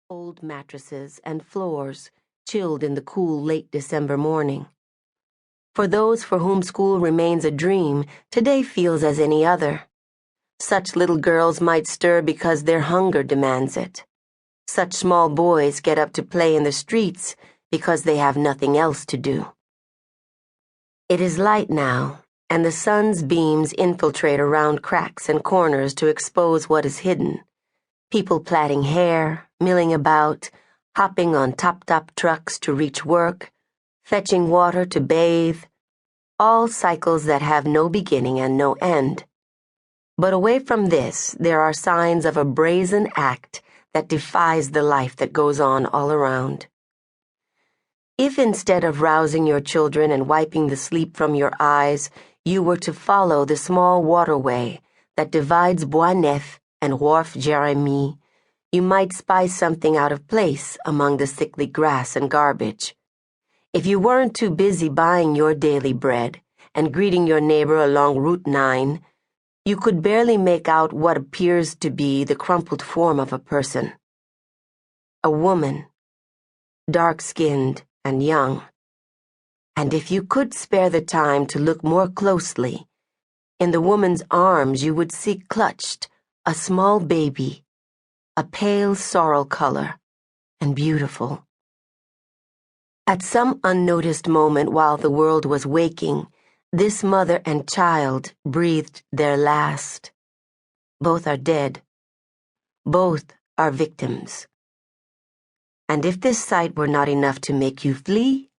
Old mattresses and floors chilled in the cool late December morning. For those for whom school remains a dream, today feels as any other. Such little girls might stir because their hunger demands it. Such small boys get up to play in the streets because they have nothing else to do. It is light now, and the sun's beams infiltrate around cracks and corners to expose what is hidden. People plaiting hair, milling about, hopping on top trucks to reach work, fetching water to bathe, all cycles that have no beginning and no end. But away from this, there are signs of a brazen act that defies the life that goes on all around. If instead of rousing your children and wiping the sleep from your eyes, you were to follow the small waterway that divides Bois Neuf and Wharf Jérémie, you might spy something out of place among the sickly grass and garbage. If you weren't too busy buying your daily bread and greeting your neighbor along Route 9, you could barely make out what appears to be the crumpled form of a person. A woman, dark-skinned and young. And if you could spare the time to look more closely, in the woman's arms you would see clutched a small baby, a pale sorrel color, and beautiful. At some unnoticed moment while the world was waking, this mother and child breathed their last. Both are dead. Both are victims. And if this sight were not enough to make you flee,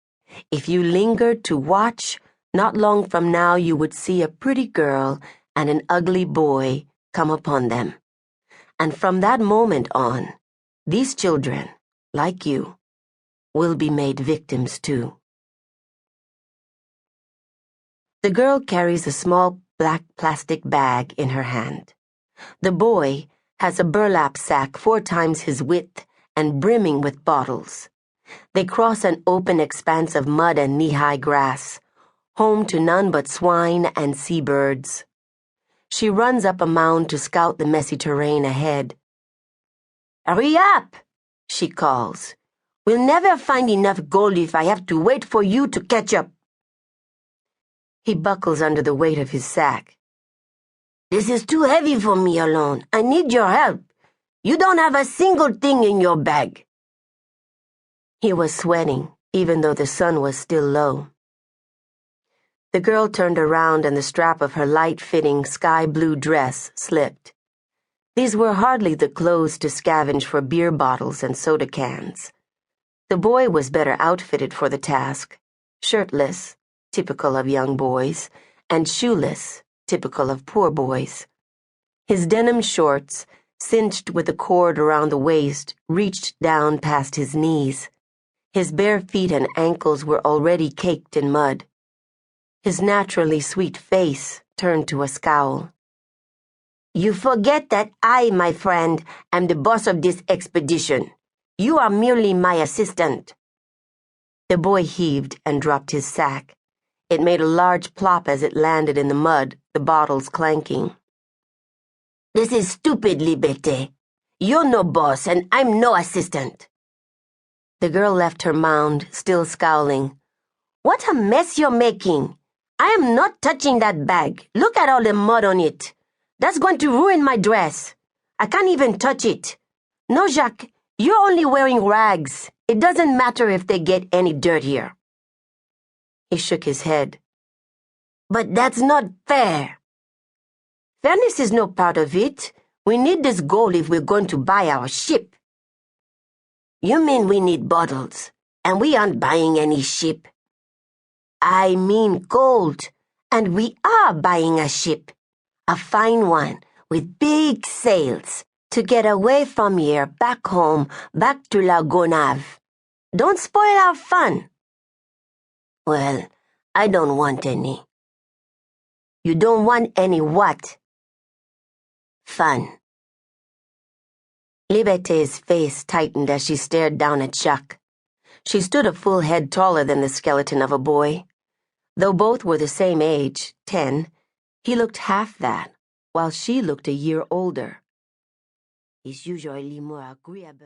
if you lingered to watch, not long from now you would see a pretty girl and an ugly boy come upon them. And from that moment on, these children, like you, will be made victims too. The girl carries a small black plastic bag in her hand. The boy has a burlap sack 4 times his width and brimming with bottles. They cross an open expanse of mud and knee-high grass, home to none but swine and seabirds. She runs up a mound to scout the messy terrain ahead. "Hurry up!" she calls. "We'll never find enough gold if I have to wait for you to catch up." He buckles under the weight of his sack. "This is too heavy for me alone. I need your help. You don't have a single thing in your bag." He was sweating, even though the sun was still low. The girl turned around and the strap of her light-fitting sky-blue dress slipped. These were hardly the clothes to scavenge for beer bottles and soda cans. The boy was better outfitted for the task, shirtless, typical of young boys, and shoeless, typical of poor boys. His denim shorts, cinched with a cord around the waist, reached down past his knees. His bare feet and ankles were already caked in mud. His naturally sweet face turned to a scowl. "You forget that I, my friend, am the boss of this expedition. You are merely my assistant." The boy heaved and dropped his sack. It made a large plop as it landed in the mud, the bottles clanking. "This is stupid, Libète. You're no boss and I'm no assistant." The girl left her mound, still scowling. "What a mess you're making. I am not touching that bag. Look at all the mud on it. That's going to ruin my dress. I can't even touch it. No, Jacques, you're only wearing rags. It doesn't matter if they get any dirtier." He shook his head. "But that's not fair." "Fairness is no part of it. We need this gold if we're going to buy our ship." "You mean we need bottles, and we aren't buying any ship." "I mean gold, and we are buying a ship. A fine one, with big sails, to get away from here, back home, back to La Gonave. Don't spoil our fun." "Well, I don't want any." "You don't want any what?" "Fun." Libète's face tightened as she stared down at Jacques. She stood a full head taller than the skeleton of a boy. Though both were the same age, 10, he looked half that, while she looked a year older. "It's usually more agreeable."